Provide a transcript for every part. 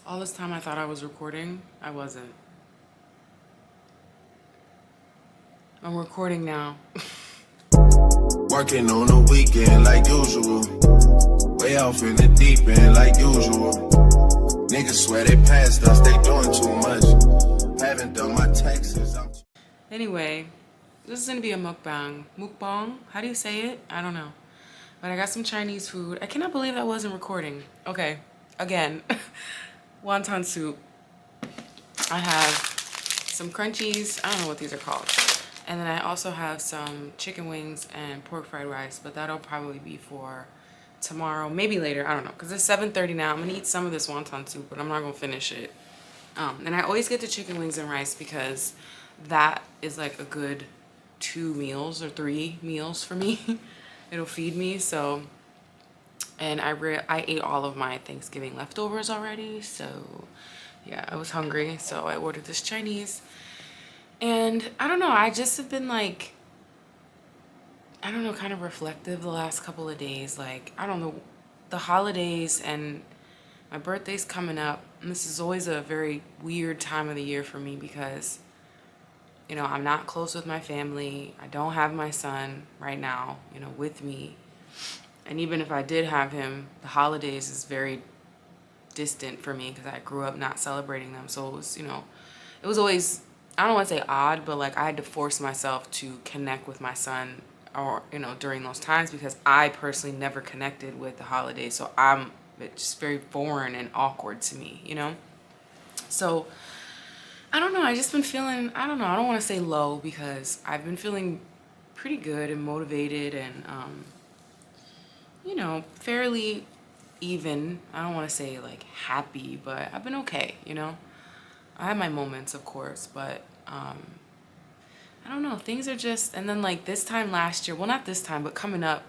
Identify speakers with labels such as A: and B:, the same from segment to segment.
A: All this time I thought I was recording. I wasn't. I'm recording now.
B: Working on the weekend like usual. Way off in the deep end like usual. Niggas swear they passed us, they doing too much. Haven't done my taxes.
A: Anyway, this is gonna be a mukbang. Mukbang? How do you say it? I don't know. But I got some Chinese food. I cannot believe I wasn't recording. Okay, again. Wonton soup. I have some crunchies. I don't know what these are called. And then I also have some chicken wings and pork fried rice, but that'll probably be for tomorrow, maybe later. I don't know, because it's 7:30 now. I'm gonna eat some of this wonton soup, but I'm not gonna finish it. And I always get the chicken wings and rice because that is like a good 2 meals or 3 meals for me. It'll feed me. So, and I ate all of my Thanksgiving leftovers already. So yeah, I was hungry, so I ordered this Chinese. And I don't know, I just have been like, I don't know, kind of reflective the last couple of days. Like, I don't know, the holidays and my birthday's coming up. And this is always a very weird time of the year for me because, you know, I'm not close with my family. I don't have my son right now, you know, with me. And even if I did have him, the holidays is very distant for me because I grew up not celebrating them. So it was, you know, it was always, I don't want to say odd, but like I had to force myself to connect with my son or, you know, during those times because I personally never connected with the holidays. So it's just very foreign and awkward to me, you know? So I don't know. I just been feeling, I don't know. I don't want to say low because I've been feeling pretty good and motivated and, you know, fairly even. I don't want to say like happy, but I've been okay, you know? I have my moments, of course, but I don't know. Things are just, and then like this time last year, well, not this time, but coming up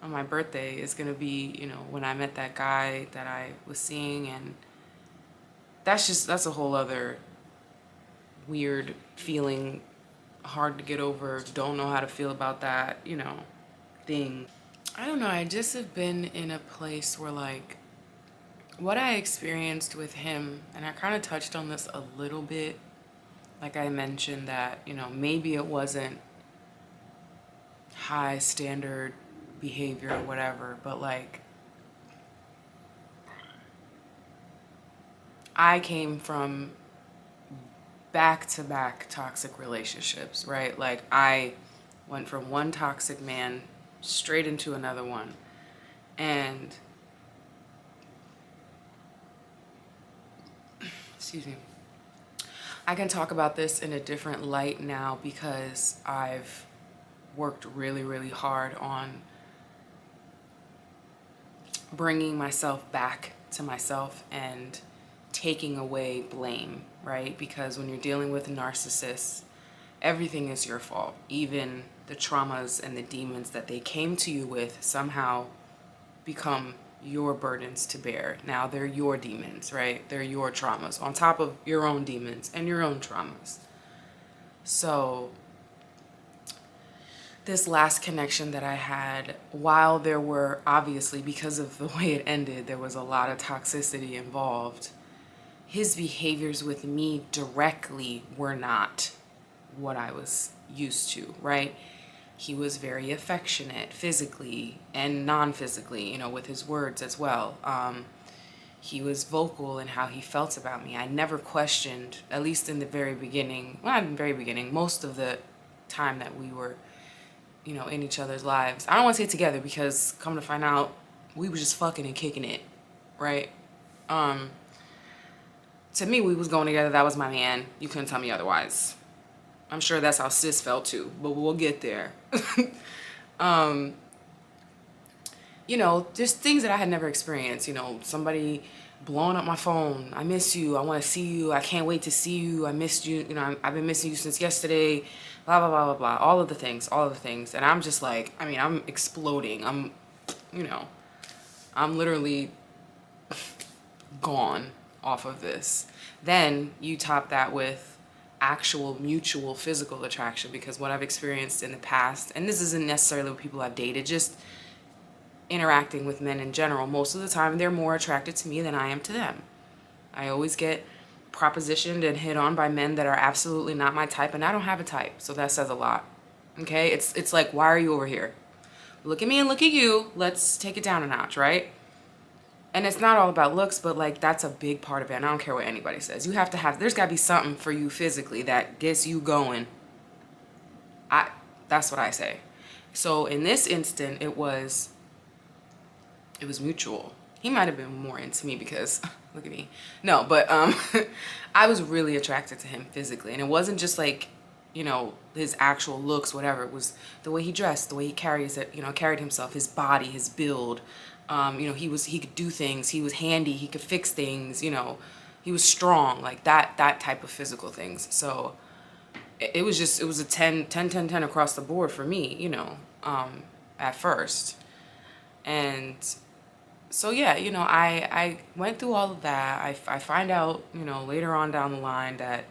A: on my birthday is going to be, you know, when I met that guy that I was seeing. And that's a whole other weird feeling, hard to get over, don't know how to feel about that, you know, thing. I don't know. I just have been in a place where like what I experienced with him, and I kind of touched on this a little bit. Like I mentioned that, you know, maybe it wasn't high standard behavior or whatever, but like I came from back to back toxic relationships, right? Like I went from one toxic man straight into another one. And excuse me. I can talk about this in a different light now because I've worked really, really hard on bringing myself back to myself and taking away blame, right? Because when you're dealing with narcissists, everything is your fault. Even the traumas and the demons that they came to you with somehow become your burdens to bear. Now they're your demons, right? They're your traumas on top of your own demons and your own traumas. So this last connection that I had, while there were obviously, because of the way it ended, there was a lot of toxicity involved, his behaviors with me directly were not what I was used to, right? He was very affectionate physically and non-physically, you know, with his words as well. He was vocal in how he felt about me. I never questioned, at least in the very beginning, well, not in the very beginning, most of the time that we were, you know, in each other's lives. I don't want to say together because come to find out, we were just fucking and kicking it, right? To me, we was going together. That was my man. You couldn't tell me otherwise. I'm sure that's how sis felt too, but we'll get there. You know, just things that I had never experienced. You know, somebody blowing up my phone. I miss you. I want to see you. I can't wait to see you. I missed you. You know, I've been missing you since yesterday. Blah, blah, blah, blah, blah. All of the things, all of the things. And I'm just like, I mean, I'm exploding. You know, I'm literally gone off of this. Then you top that with actual mutual physical attraction, because what I've experienced in the past, and this isn't necessarily with people I've dated, just interacting with men in general. Most of the time, they're more attracted to me than I am to them. I always get propositioned and hit on by men that are absolutely not my type, and I don't have a type, so that says a lot. Okay? It's like, why are you over here? Look at me and look at you. Let's take it down a notch, right? And it's not all about looks, but like that's a big part of it. And I don't care what anybody says. You have to have, there's got to be something for you physically that gets you going. That's what I say. So in this instant, it was mutual. He might have been more into me because look at me. No, but I was really attracted to him physically, and it wasn't just like, you know, his actual looks, whatever. It was the way he dressed, the way he carried himself, his body, his build. You know, he could do things. He was handy. He could fix things. You know, he was strong, like that type of physical things. So it was a 10 across the board for me, you know, at first. And so, yeah, you know, I went through all of that. I find out, you know, later on down the line that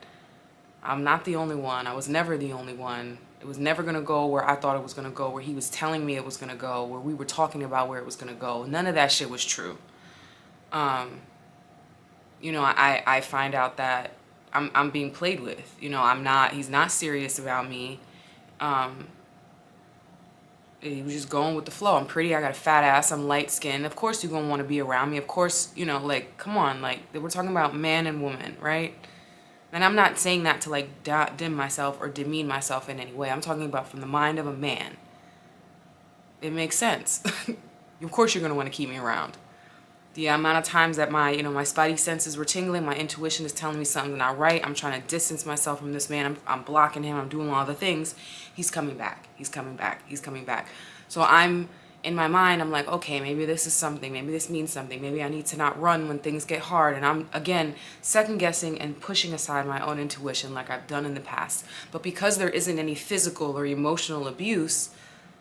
A: I'm not the only one. I was never the only one. It was never going to go where I thought it was going to go, where he was telling me it was going to go, where we were talking about where it was going to go. None of that shit was true. You know, I find out that I'm being played with. You know, he's not serious about me. He was just going with the flow. I'm pretty, I got a fat ass, I'm light skinned. Of course you're going to want to be around me. Of course, you know, like, come on, like, we're talking about man and woman, right? And I'm not saying that to like dim myself or demean myself in any way. I'm talking about from the mind of a man. It makes sense. Of course you're going to want to keep me around. The amount of times that my spidey senses were tingling, my intuition is telling me something's not right. I'm trying to distance myself from this man. I'm blocking him. I'm doing all the things. He's coming back. He's coming back. He's coming back. So in my mind, I'm like, okay, maybe this is something. Maybe this means something. Maybe I need to not run when things get hard. And I'm, again, second guessing and pushing aside my own intuition like I've done in the past. But because there isn't any physical or emotional abuse,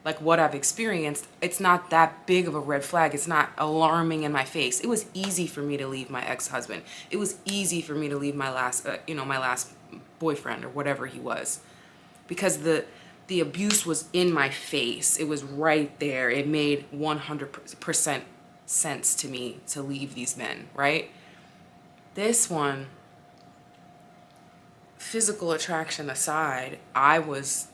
A: like what I've experienced, it's not that big of a red flag. It's not alarming in my face. It was easy for me to leave my ex-husband. It was easy for me to leave my last, my last boyfriend or whatever he was, because the abuse was in my face. It was right there. It made 100% sense to me to leave these men, right? This one, physical attraction aside, I just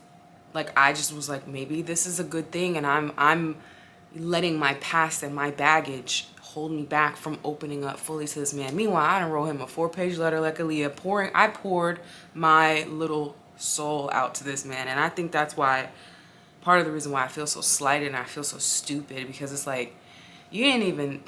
A: was like, maybe this is a good thing, and I'm letting my past and my baggage hold me back from opening up fully to this man. Meanwhile, I done wrote him a 4-page letter like Aaliyah, I poured my little soul out to this man. And I think that's why, part of the reason why I feel so slighted and I feel so stupid, because it's like, you didn't even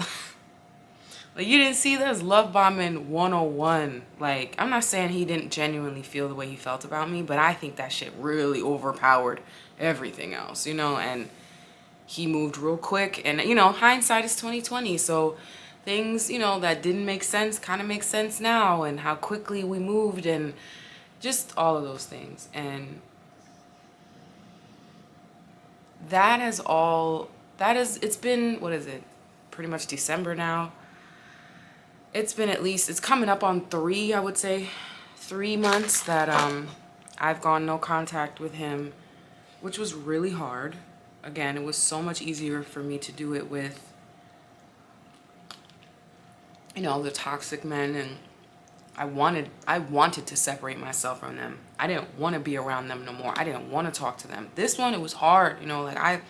A: like, you didn't see this love bombing 101. Like, I'm not saying he didn't genuinely feel the way he felt about me, but I think that shit really overpowered everything else, and he moved real quick. And hindsight is 2020, so things that didn't make sense kind of make sense now, and how quickly we moved and just all of those things. And it's been, what is it, pretty much December now. It's been it's coming up on 3, I would say, 3 months that I've gone no contact with him, which was really hard. Again, it was so much easier for me to do it with, the toxic men, and I wanted to separate myself from them. I didn't want to be around them no more. I didn't want to talk to them. This one, it was hard, like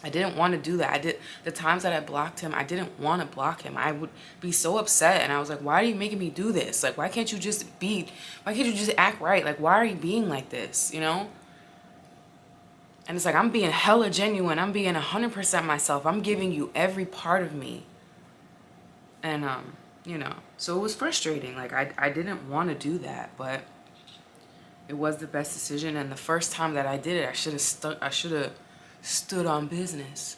A: I didn't want to do that. The times that I blocked him, I didn't want to block him. I would be so upset, and I was like, why are you making me do this? Like, why can't you just act right? Like, why are you being like this, And it's like, I'm being hella genuine. I'm being 100% myself. I'm giving you every part of me. And, so it was frustrating. Like, I didn't want to do that, but it was the best decision. And the first time that I did it, I should have stood on business.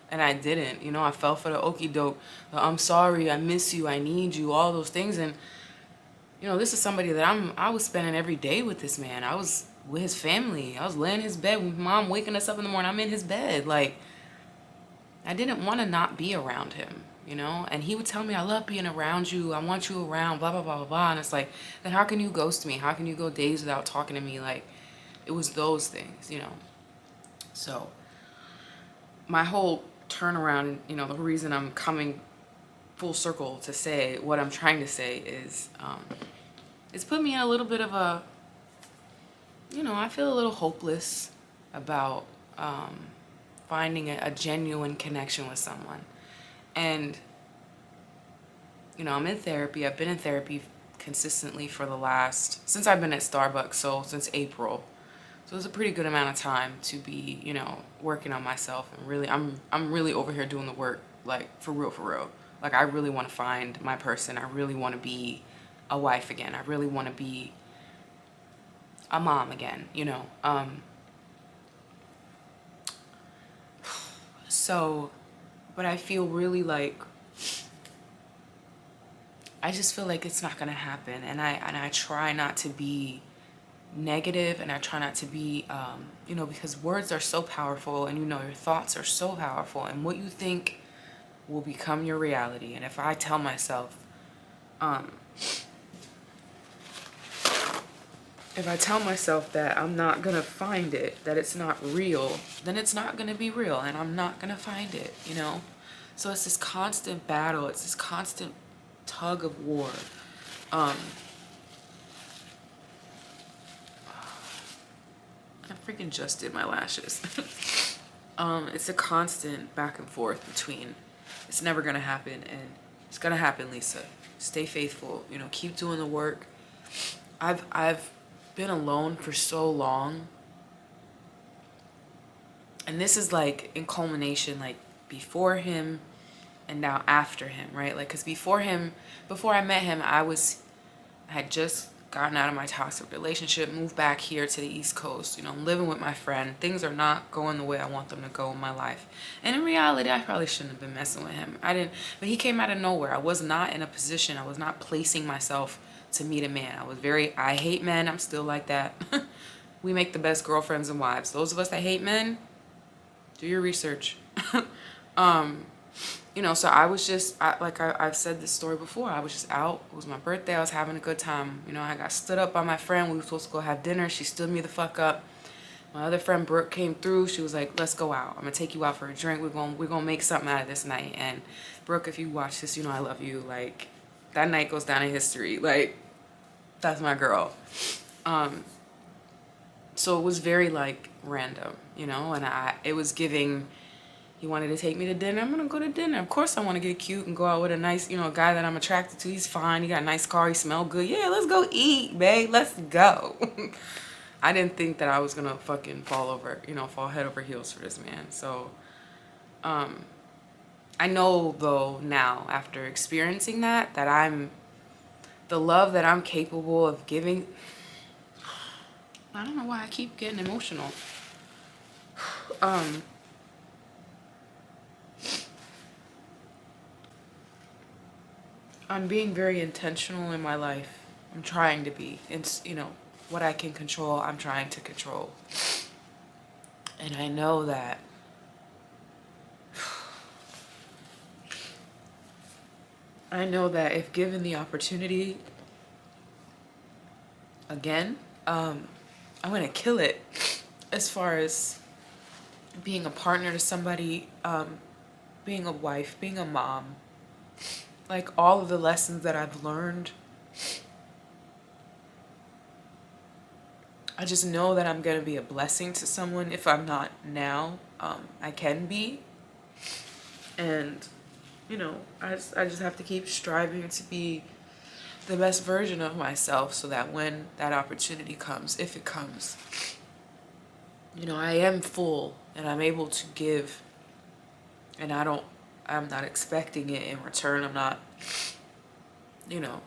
A: And I didn't. I fell for the okie doke, the I'm sorry, I miss you, I need you, all those things. And this is somebody that I was spending every day with this man. I was with his family. I was laying in his bed with mom waking us up in the morning. I'm in his bed. Like, I didn't want to not be around him, and he would tell me, I love being around you, I want you around, blah blah blah blah blah. And it's like, then how can you ghost me? How can you go days without talking to me? Like, it was those things. So my whole turn around, you know, the reason I'm coming full circle to say what I'm trying to say is, it's put me in a little bit of a, you know, I feel a little hopeless about finding a genuine connection with someone. And, you know, I'm in therapy. I've been in therapy consistently for the last, since I've been at Starbucks, so since April. So it's a pretty good amount of time to be, you know, working on myself. And really, I'm really over here doing the work, like, for real, for real. Like, I really want to find my person. I really want to be a wife again. I really want to be a mom again, you know. So, but I feel really like, I just feel like it's not gonna happen. And I try not to be negative, and I try not to be, you know, because words are so powerful, and, you know, your thoughts are so powerful, and what you think will become your reality. And if I tell myself, that I'm not gonna find it, that it's not real, then it's not gonna be real, and I'm not gonna find it, you know? So it's this constant battle, it's this constant tug of war. I freaking just did my lashes. It's a constant back and forth between, it's never gonna happen, and it's gonna happen, Lisa. Stay faithful, you know, keep doing the work. I've been alone for so long, and this is like in culmination, like before him and now after him, right? Like, because before I met him, I had just gotten out of my toxic relationship, moved back here to the East Coast, you know, living with my friend. Things are not going the way I want them to go in my life. And in reality, I probably shouldn't have been messing with him. But he came out of nowhere. I was not in a position, I was not placing myself to meet a man. I hate men. I'm still like that. We make the best girlfriends and wives. Those of us that hate men, do your research. You know, so I was just, I've said this story before. I was just out. It was my birthday. I was having a good time. You know, I got stood up by my friend. We were supposed to go have dinner. She stood me the fuck up. My other friend, Brooke, came through. She was like, let's go out. I'm going to take you out for a drink. We're gonna make something out of this night. And Brooke, if you watch this, you know I love you. Like, that night goes down in history. Like, that's my girl. So it was very, like, random, you know, and it was giving, he wanted to take me to dinner. I'm going to go to dinner. Of course I want to get cute and go out with a nice, you know, a guy that I'm attracted to. He's fine. He got a nice car. He smelled good. Yeah, let's go eat, babe. Let's go. I didn't think that I was going to fucking fall head over heels for this man. So, I know, though, now, after experiencing that the love that I'm capable of giving, I don't know why I keep getting emotional. I'm being very intentional in my life. I'm trying to be. It's, you know, what I can control, I'm trying to control. And I know that if given the opportunity again, I'm gonna kill it as far as being a partner to somebody, being a wife, being a mom. Like, all of the lessons that I've learned, I just know that I'm gonna be a blessing to someone. If I'm not now, I can be. And, you know, I just have to keep striving to be the best version of myself, so that when that opportunity comes, if it comes, you know, I am full and I'm able to give, and I'm not expecting it in return. I'm not, you know.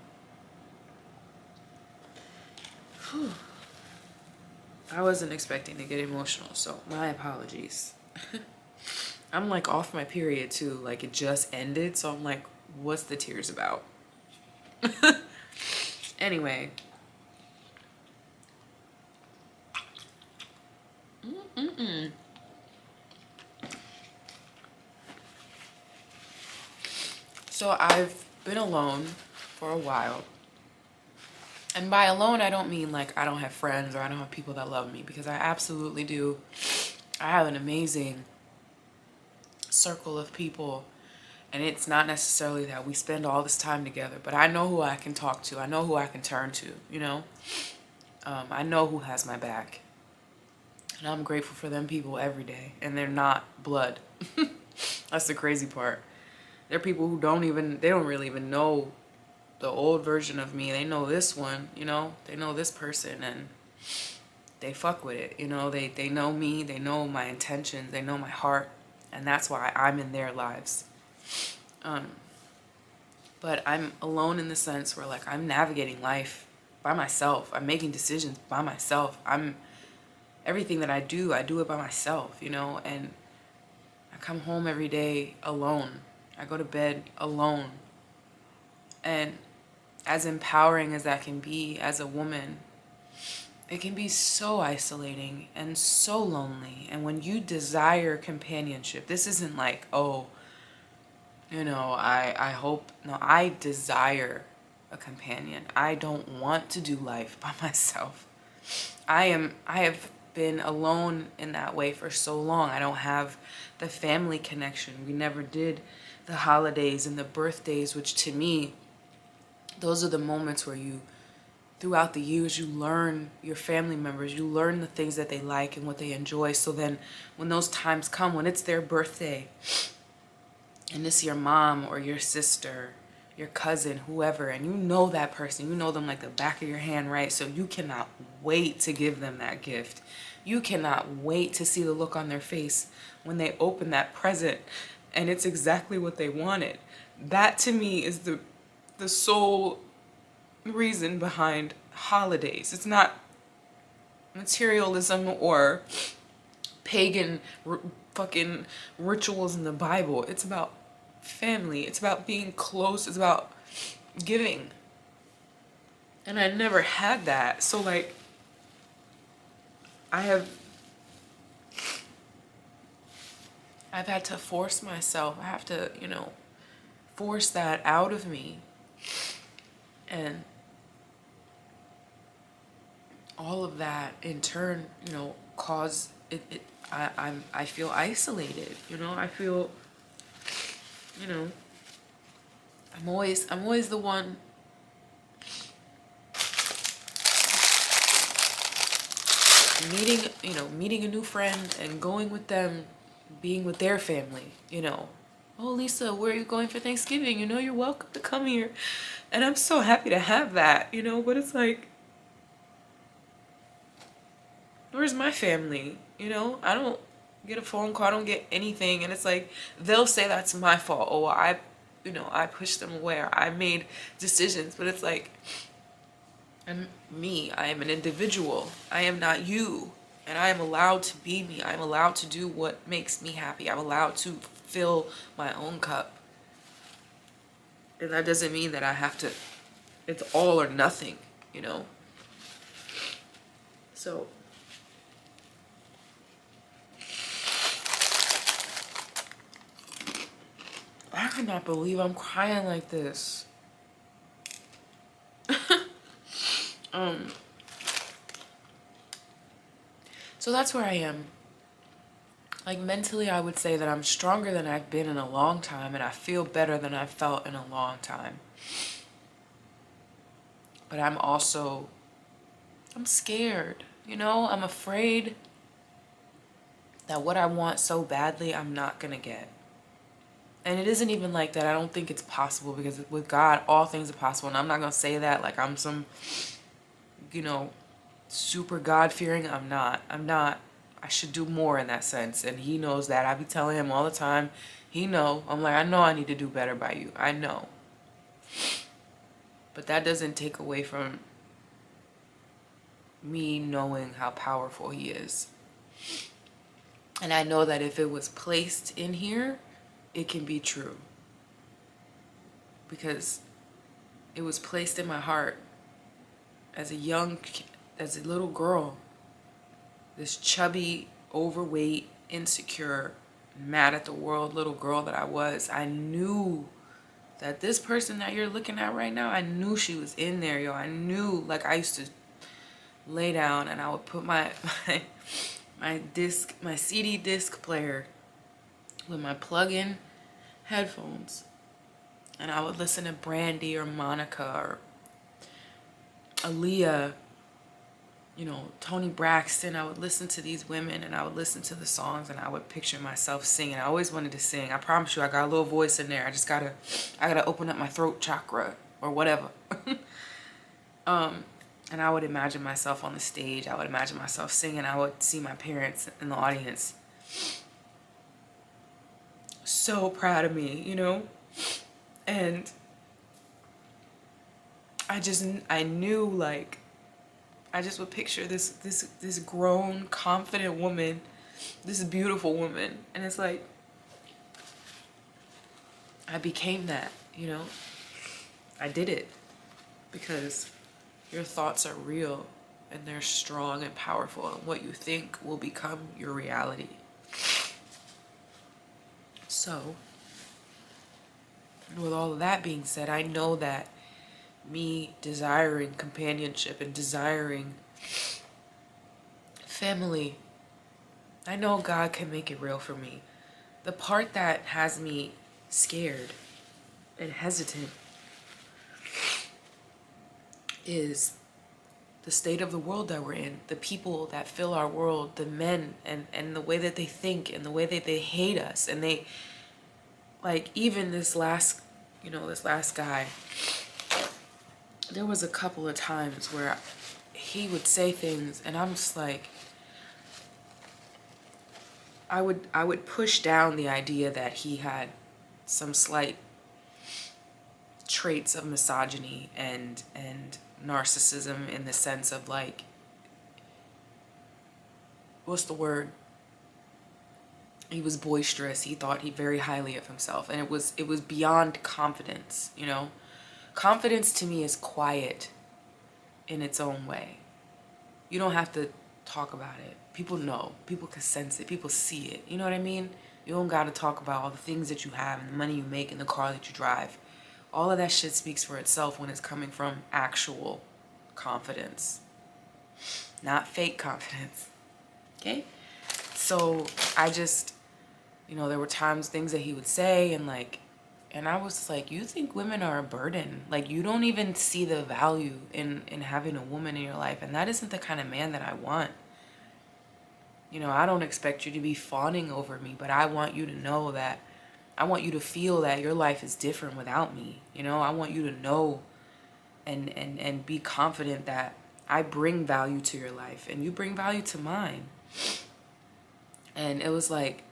A: I wasn't expecting to get emotional, so my apologies. I'm like off my period too, like it just ended, so I'm like, what's the tears about? Anyway. So I've been alone for a while. And by alone, I don't mean like I don't have friends or I don't have people that love me, because I absolutely do. I have an amazing circle of people. And it's not necessarily that we spend all this time together, but I know who I can talk to. I know who I can turn to, you know? I know who has my back. And I'm grateful for them people every day. And they're not blood. That's the crazy part. They're people who they don't really even know the old version of me. They know this one, you know? They know this person and they fuck with it, you know? They know me, they know my intentions, they know my heart. And that's why I'm in their lives. But I'm alone in the sense where like I'm navigating life by myself. I'm making decisions by myself. Everything that I do it by myself, you know, and I come home every day alone. I go to bed alone. And as empowering as that can be as a woman, it can be so isolating and so lonely. And when you desire companionship, this isn't like, oh, you know, I desire a companion. I don't want to do life by myself. I have been alone in that way for so long. I don't have the family connection. We never did the holidays and the birthdays, which to me, those are the moments where throughout the years, you learn your family members, you learn the things that they like and what they enjoy. So then when those times come, when it's their birthday, and it's your mom or your sister, your cousin, whoever, and you know that person, you know them like the back of your hand, right? So you cannot wait to give them that gift. You cannot wait to see the look on their face when they open that present and it's exactly what they wanted. That to me is the sole reason behind holidays. It's not materialism or pagan fucking rituals in the Bible. It's about family. It's about being close. It's about giving. And I never had that. So like I've had to force myself. I have to, you know, force that out of me. And all of that in turn, you know, cause I feel isolated, you know, I feel, you know, I'm always the one meeting a new friend and going with them, being with their family, you know. Oh, Lisa, where are you going for Thanksgiving? You know, you're welcome to come here. And I'm so happy to have that, you know, but it's like, where's my family? You know, I don't get a phone call, I don't get anything. And it's like, they'll say that's my fault. Oh, I pushed them away or I made decisions. But it's like, I'm me. I am an individual. I am not you. And I am allowed to be me. I'm allowed to do what makes me happy. I'm allowed to fill my own cup. And that doesn't mean that I have to, it's all or nothing, you know? So I cannot believe I'm crying like this. So that's where I am. Like mentally, I would say that I'm stronger than I've been in a long time, and I feel better than I've felt in a long time. But I'm scared, you know? I'm afraid that what I want so badly, I'm not gonna get. And it isn't even like that. I don't think it's possible, because with God, all things are possible. And I'm not gonna say that like I'm some, you know, super God-fearing. I'm not. I should do more in that sense. And he knows that. I be telling him all the time. He know. I'm like, I know I need to do better by you. I know. But that doesn't take away from me knowing how powerful he is. And I know that if it was placed in here, it can be true. Because it was placed in my heart as a little girl. This chubby, overweight, insecure, mad at the world little girl that I was. I knew that this person that you're looking at right now, I knew she was in there, yo. I knew, like, I used to lay down and I would put my CD disc player with my plug-in headphones, and I would listen to Brandy or Monica or Aaliyah, you know, Toni Braxton. I would listen to these women and I would listen to the songs and I would picture myself singing. I always wanted to sing. I promise you, I got a little voice in there. I gotta open up my throat chakra or whatever. And I would imagine myself on the stage. I would imagine myself singing. I would see my parents in the audience. So proud of me, you know? And I knew, like, I just would picture this grown, confident woman, this beautiful woman. And it's like, I became that, you know? I did it because your thoughts are real and they're strong and powerful, and what you think will become your reality. So, with all of that being said, I know that me desiring companionship and desiring family, I know God can make it real for me. The part that has me scared and hesitant is the state of the world that we're in, the people that fill our world, the men, and the way that they think and the way that they hate us. And they, like, even this last guy, there was a couple of times where he would say things and I'm just like, I would push down the idea that he had some slight traits of misogyny and narcissism, in the sense of, like, what's the word? He was boisterous. He thought very highly of himself, and it was beyond confidence, you know? Confidence to me is quiet in its own way. You don't have to talk about it. People know. People can sense it. People see it. You know what I mean? You don't got to talk about all the things that you have and the money you make and the car that you drive. All of that shit speaks for itself when it's coming from actual confidence, not fake confidence. Okay? So I just, you know, there were times, things that he would say, and I was like, you think women are a burden? Like, you don't even see the value in having a woman in your life, and that isn't the kind of man that I want. You know, I don't expect you to be fawning over me, but I want you to know that, I want you to feel that your life is different without me. You know, I want you to know and be confident that I bring value to your life and you bring value to mine. And it was like,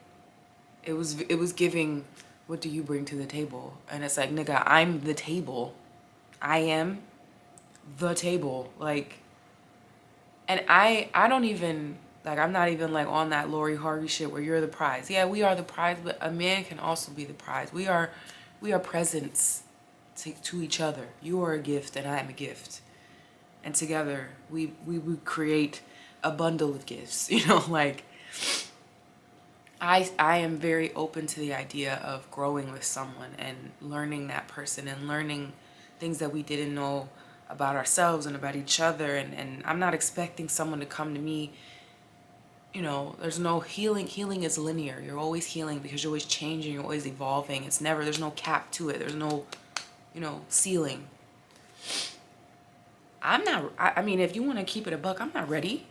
A: it was giving, what do you bring to the table? And it's like, nigga, I'm the table. I am the table. Like, and I don't even, like, I'm not even, like, on that Lori Harvey shit where you're the prize. Yeah, we are the prize, but a man can also be the prize. We are presents to each other. You are a gift and I am a gift. And together we create a bundle of gifts, you know, like, I am very open to the idea of growing with someone and learning that person and learning things that we didn't know about ourselves and about each other. And I'm not expecting someone to come to me, you know, there's no healing. Healing is linear. You're always healing because you're always changing, you're always evolving. There's no cap to it. There's no, you know, ceiling. I mean, if you want to keep it a buck, I'm not ready.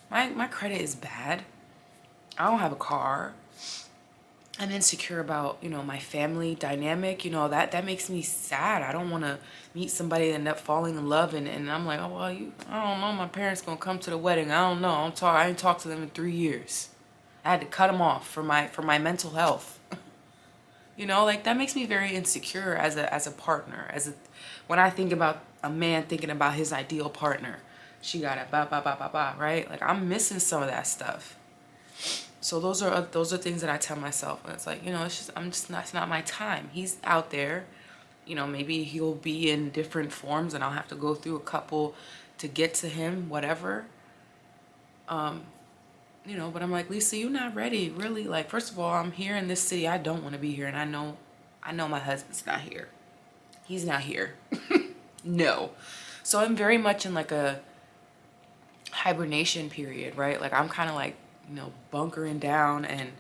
A: My credit is bad. I don't have a car. I'm insecure about, you know, my family dynamic. You know, that makes me sad. I don't want to meet somebody and end up falling in love. And I'm like, oh, well, I don't know. My parents going to come to the wedding. I don't know. I ain't talked to them in 3 years. I had to cut them off for my mental health. You know, like, that makes me very insecure as a partner. When I think about a man thinking about his ideal partner, she got it, ba ba ba ba ba, right? Like, I'm missing some of that stuff. So those are things that I tell myself, and it's like, you know, it's not my time. He's out there, you know, maybe he'll be in different forms, and I'll have to go through a couple to get to him, whatever. You know, but I'm like, Lisa, you're not ready, really. Like, first of all, I'm here in this city. I don't want to be here, and I know my husband's not here. He's not here. No. So I'm very much in, like, a hibernation period, right? Like, I'm kind of, like, you know, bunkering down, and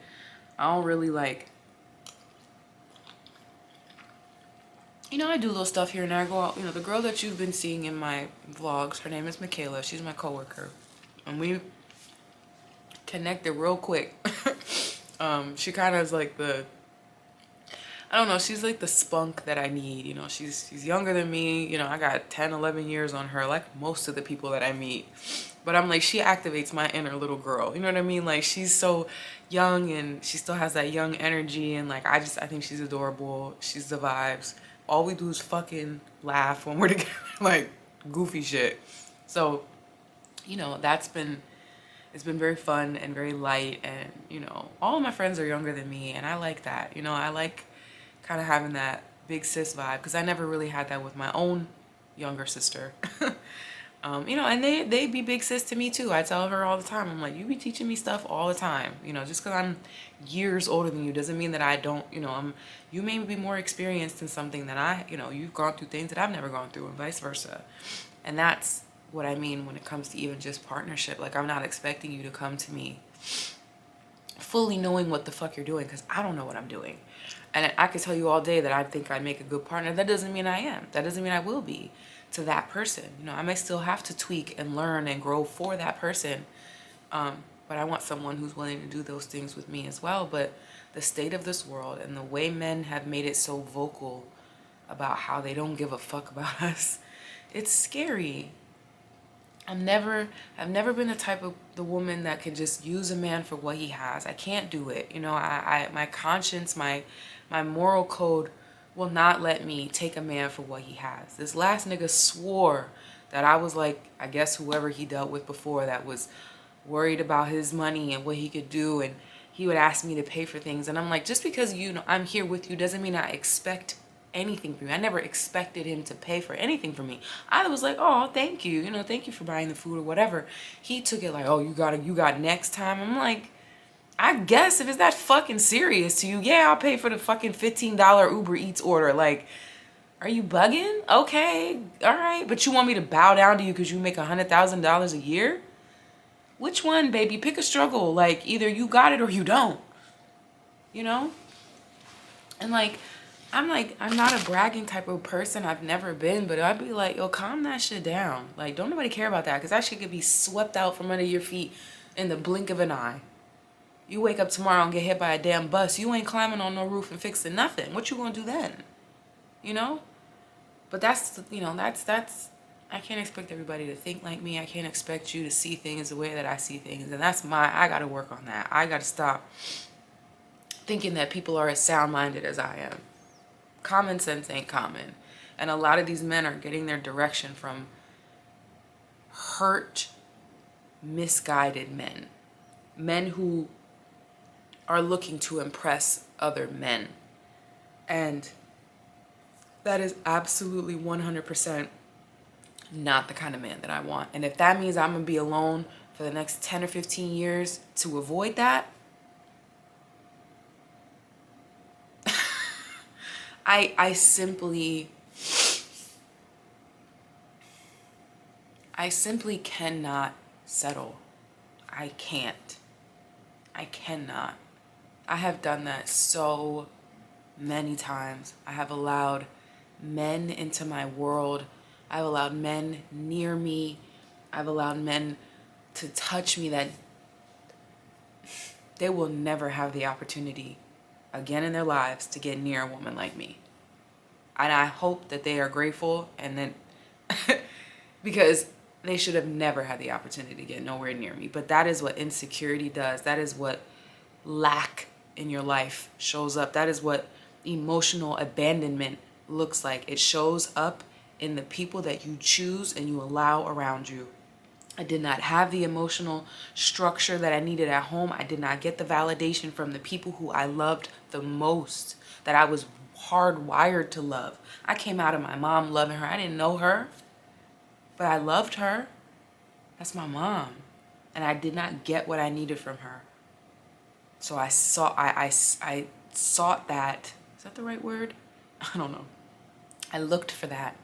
A: I don't really, like, You know, I do little stuff here and there. I go out, you know, the girl that you've been seeing in my vlogs, her name is Michaela. She's my coworker. And we connected real quick. She kind of is like the, I don't know, she's like the spunk that I need. You know, she's younger than me. You know, I got 10, 11 years on her, like most of the people that I meet. But I'm like, she activates my inner little girl. You know what I mean? Like, she's so young and she still has that young energy. And like, I think she's adorable. She's the vibes. All we do is fucking laugh when we're together, like goofy shit. So, you know, it's been very fun and very light. And, you know, all of my friends are younger than me. And I like that. You know, I like kind of having that big sis vibe because I never really had that with my own younger sister. You know, and they be big sis to me too. I tell her all the time, I'm like, you be teaching me stuff all the time. You know, just because I'm years older than you doesn't mean that I don't, you know, you may be more experienced in something than I, you know, you've gone through things that I've never gone through and vice versa. And that's what I mean when it comes to even just partnership. Like, I'm not expecting you to come to me fully knowing what the fuck you're doing because I don't know what I'm doing. And I could tell you all day that I think I'd make a good partner. That doesn't mean I am. That doesn't mean I will be to that person. You know, I may still have to tweak and learn and grow for that person. But I want someone who's willing to do those things with me as well. But the state of this world and the way men have made it so vocal about how they don't give a fuck about us, it's scary. I've never been the type of the woman that can just use a man for what he has. I can't do it. You know, my conscience, my moral code will not let me take a man for what he has. This last nigga swore that I was like, I guess whoever he dealt with before that was worried about his money and what he could do, and he would ask me to pay for things. And I'm like, just because, you know, I'm here with you doesn't mean I expect anything from you. I never expected him to pay for anything for me. I was like, oh, thank you. You know, thank you for buying the food or whatever. He took it like, oh, you got next time. I'm like, I guess if it's that fucking serious to you, yeah, I'll pay for the fucking $15 Uber Eats order. Like, are you bugging? Okay, all right. But you want me to bow down to you because you make $100,000 a year? Which one, baby? Pick a struggle. Like, either you got it or you don't. You know? And like, I'm not a bragging type of person. I've never been, but I'd be like, yo, calm that shit down. Like, don't nobody care about that because that shit could be swept out from under your feet in the blink of an eye. You wake up tomorrow and get hit by a damn bus. You ain't climbing on no roof and fixing nothing. What you gonna do then? You know? But that's, you know, that's, I can't expect everybody to think like me. I can't expect you to see things the way that I see things. And I gotta work on that. I gotta stop thinking that people are as sound-minded as I am. Common sense ain't common. And a lot of these men are getting their direction from hurt, misguided men. Men who are looking to impress other men. And that is absolutely 100% not the kind of man that I want. And if that means I'm going to be alone for the next 10 or 15 years to avoid that, I simply cannot settle. I can't. I cannot. I have done that so many times. I have allowed men into my world. I've allowed men near me. I've allowed men to touch me that they will never have the opportunity again in their lives to get near a woman like me. And I hope that they are grateful and then because they should have never had the opportunity to get nowhere near me. But that is what insecurity does. That is what lack in your life shows up. That is what emotional abandonment looks like. It shows up in the people that you choose and you allow around you. I did not have the emotional structure that I needed at home. I did not get the validation from the people who I loved the most, that I was hardwired to love. I came out of my mom loving her. I didn't know her, but I loved her. That's my mom. And I did not get what I needed from her. So I sought that. Is that the right word? I don't know. I looked for that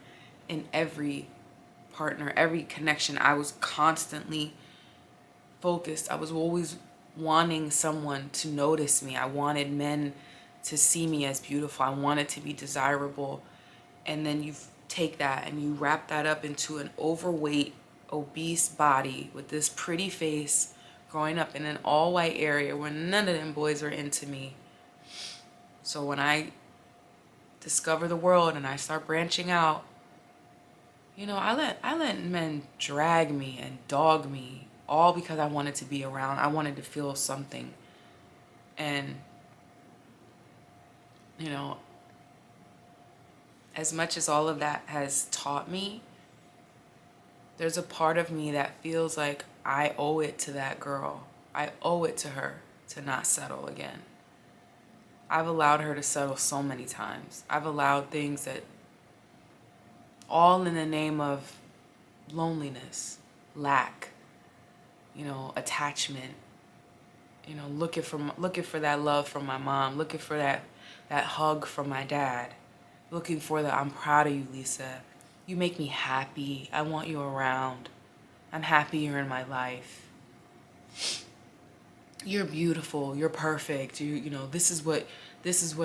A: in every partner, every connection. I was constantly focused. I was always wanting someone to notice me. I wanted men to see me as beautiful. I wanted to be desirable. And then you take that and you wrap that up into an overweight, obese body with this pretty face, growing up in an all-white area where none of them boys were into me. So when I discover the world and I start branching out, you know, I let men drag me and dog me, all because I wanted to be around. I wanted to feel something. And, you know, as much as all of that has taught me, there's a part of me that feels like I owe it to that girl. I owe it to her to not settle again. I've allowed her to settle so many times. I've allowed things that, all in the name of loneliness, lack, you know, attachment, you know, looking for that love from my mom, looking for that hug from my dad, looking for the "I'm proud of you, Lisa. You make me happy. I want you around. I'm happy you're in my life. You're beautiful. You're perfect. You know, this is what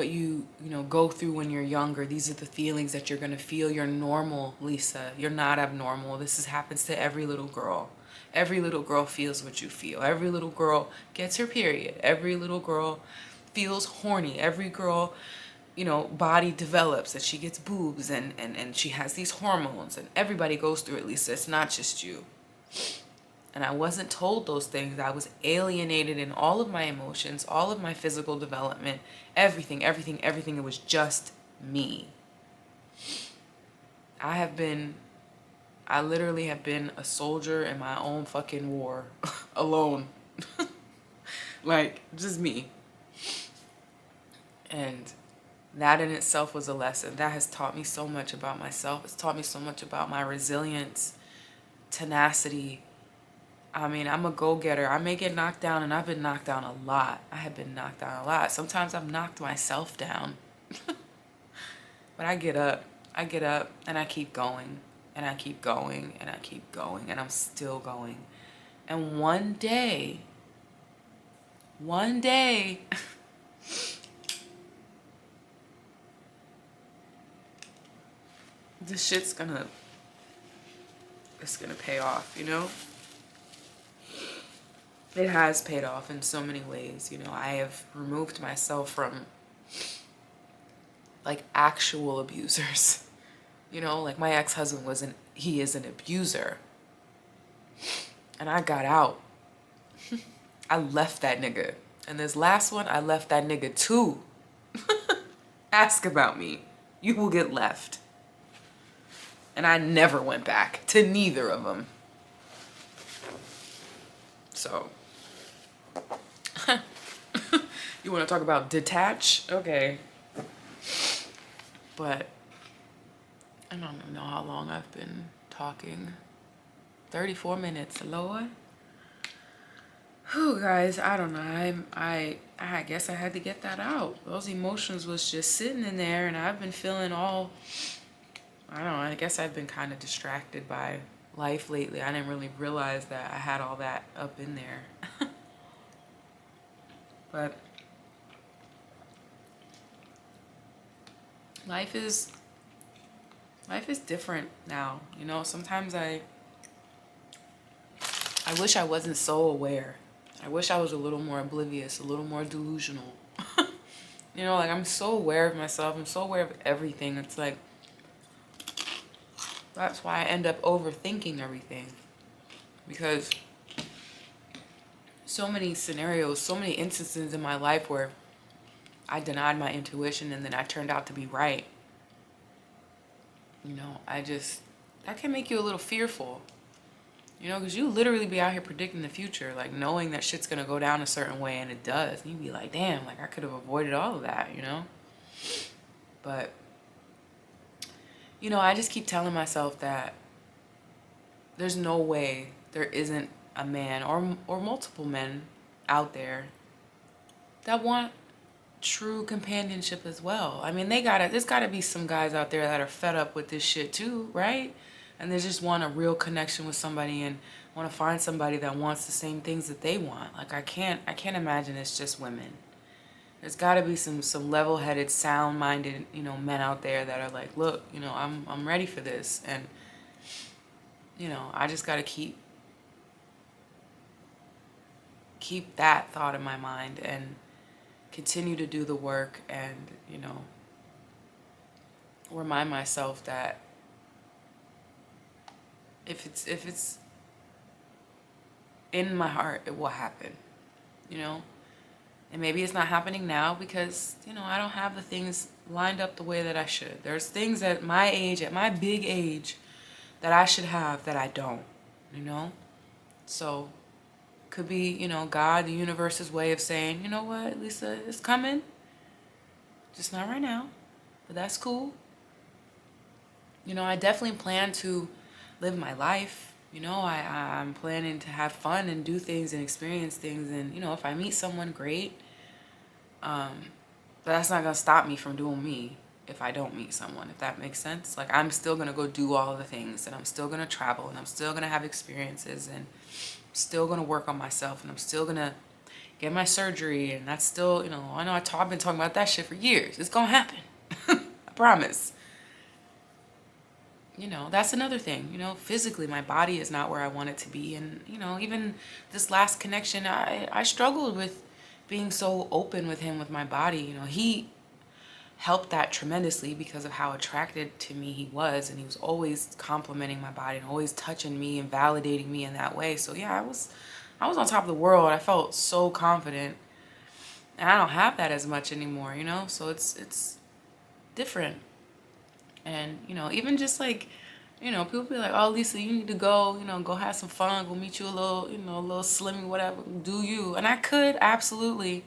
A: you know, go through when you're younger. These are the feelings that you're going to feel. You're normal, Lisa. You're not abnormal. Happens to every little girl. Every little girl feels what you feel. Every little girl gets her period. Every little girl feels horny. Every girl, you know, body develops, and she gets boobs and she has these hormones, and everybody goes through it, Lisa. It's not just you. And I wasn't told those things. I was alienated in all of my emotions, all of my physical development, everything. It was just me. I literally have been a soldier in my own fucking war alone. Like, just me. And that in itself was a lesson. That has taught me so much about myself. It's taught me so much about my resilience, tenacity. I mean, I'm a go-getter. I may get knocked down, and I've been knocked down a lot. I have been knocked down a lot. Sometimes I've knocked myself down. But I get up, and I keep going, and I keep going, and I keep going, and I'm still going. And one day, this shit's gonna pay off, you know? It has paid off in so many ways. You know, I have removed myself from, like, actual abusers. You know, like, my ex-husband he is an abuser. And I got out. I left that nigga. And this last one, I left that nigga too. Ask about me. You will get left. And I never went back to neither of them. So, you want to talk about detach? Okay. But I don't know how long I've been talking. 34 minutes, Lord. Whew, guys, I don't know. I guess I had to get that out. Those emotions was just sitting in there, and I've been feeling all, I don't know, I guess I've been kind of distracted by life lately. I didn't really realize that I had all that up in there. But life is different now. You know, sometimes I wish I wasn't so aware. I wish I was a little more oblivious, a little more delusional. You know, like, I'm so aware of myself. I'm so aware of everything. It's like, that's why I end up overthinking everything. Because so many scenarios, so many instances in my life where I denied my intuition and then I turned out to be right. You know, that can make you a little fearful. You know, because you literally be out here predicting the future, like, knowing that shit's going to go down a certain way, and it does. And you be like, damn, like, I could have avoided all of that, you know? But, you know, I just keep telling myself that there's no way there isn't a man or multiple men out there that want true companionship as well. I mean, there's gotta be some guys out there that are fed up with this shit too, right? And they just want a real connection with somebody and want to find somebody that wants the same things that they want. Like, I can't imagine it's just women. There's got to be some level-headed, sound-minded, men out there that are like, look, I'm ready for this. And, I just got to keep that thought in my mind and continue to do the work and, remind myself that if it's in my heart, it will happen, And maybe it's not happening now because, I don't have the things lined up the way that I should. There's things at my age, at my big age, that I should have that I don't, So, could be, God, the universe's way of saying, you know what, Lisa, it's coming. Just not right now, but that's cool. I definitely plan to live my life. I'm planning to have fun and do things and experience things. And, if I meet someone, great. But that's not going to stop me from doing me if I don't meet someone, if that makes sense. Like, I'm still going to go do all of the things, and I'm still going to travel, and I'm still going to have experiences, and I'm still going to work on myself, and I'm still going to get my surgery. And that's still, I know I've been talking about that shit for years. It's going to happen. I promise. That's another thing, physically my body is not where I want it to be. And, even this last connection, I struggled with being so open with him, with my body. He helped that tremendously because of how attracted to me he was. And he was always complimenting my body and always touching me and validating me in that way. So yeah, I was on top of the world. I felt so confident. And I don't have that as much anymore, so it's different. And, even just like, people be like, oh, Lisa, you need to go, go have some fun, go meet you a little, a little slimmy, whatever, do you. And I could, absolutely.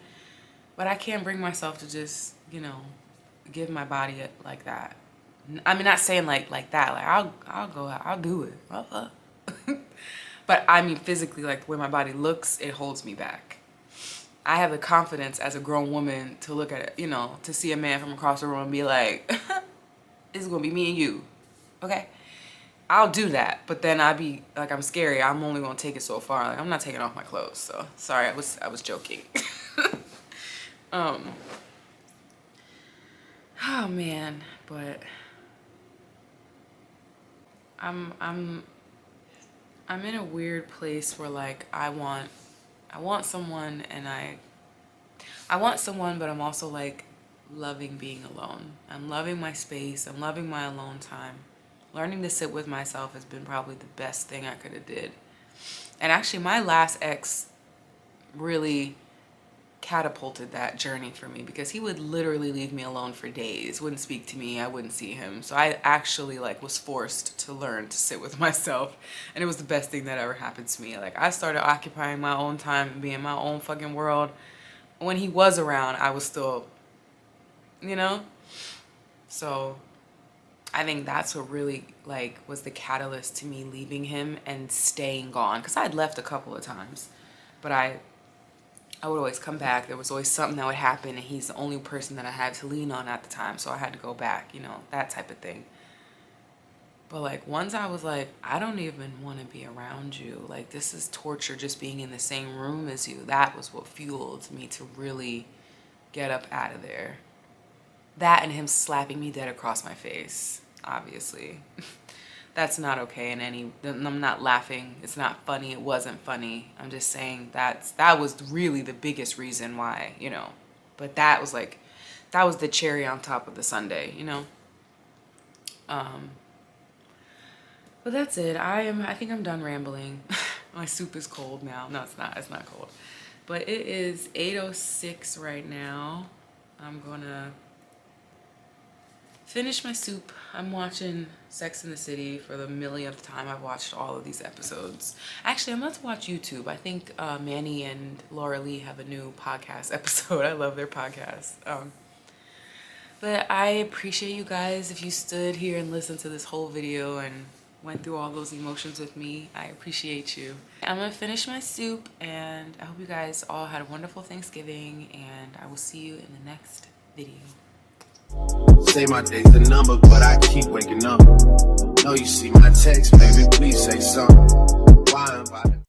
A: But I can't bring myself to just, give my body like that. I mean, not saying like that. Like, I'll go out, I'll do it. But I mean, physically, like the way my body looks, it holds me back. I have the confidence as a grown woman to look at it, to see a man from across the room and be like, it's gonna be me and you, okay? I'll do that, but then I'd be like, I'm scary. I'm only gonna take it so far. Like, I'm not taking off my clothes. So sorry, I was joking. Oh man, but I'm in a weird place where like I want someone, and I want someone, but I'm also like loving being alone. I'm loving my space. I'm loving my alone time. Learning to sit with myself has been probably the best thing I could have did. And actually my last ex really catapulted that journey for me, because he would literally leave me alone for days, wouldn't speak to me, I wouldn't see him. So I actually like was forced to learn to sit with myself, and it was the best thing that ever happened to me. Like, I started occupying my own time and being my own fucking world. When he was around, I was still, so I think that's what really like was the catalyst to me leaving him and staying gone, because I'd left a couple of times, but I would always come back. There was always something that would happen, and he's the only person that I had to lean on at the time, so I had to go back, that type of thing. But like, once I was like, I don't even want to be around you, like, this is torture just being in the same room as you. That was what fueled me to really get up out of there. That and him slapping me dead across my face, obviously. That's not okay in any, I'm not laughing. It's not funny. It wasn't funny. I'm just saying that was really the biggest reason why, But that was the cherry on top of the sundae, But that's it. I think I'm done rambling. My soup is cold now. No, it's not. It's not cold. But it is 8:06 right now. I'm gonna finish my soup. I'm watching Sex and the City for the millionth time. I've watched all of these episodes. Actually, I'm about to watch YouTube. I think Manny and Laura Lee have a new podcast episode. I love their podcast. But I appreciate you guys if you stood here and listened to this whole video and went through all those emotions with me. I appreciate you. I'm gonna finish my soup, and I hope you guys all had a wonderful Thanksgiving, and I will see you in the next video.
B: Say my day's the number, but I keep waking up. No, you see my text, baby, please say something. Why am I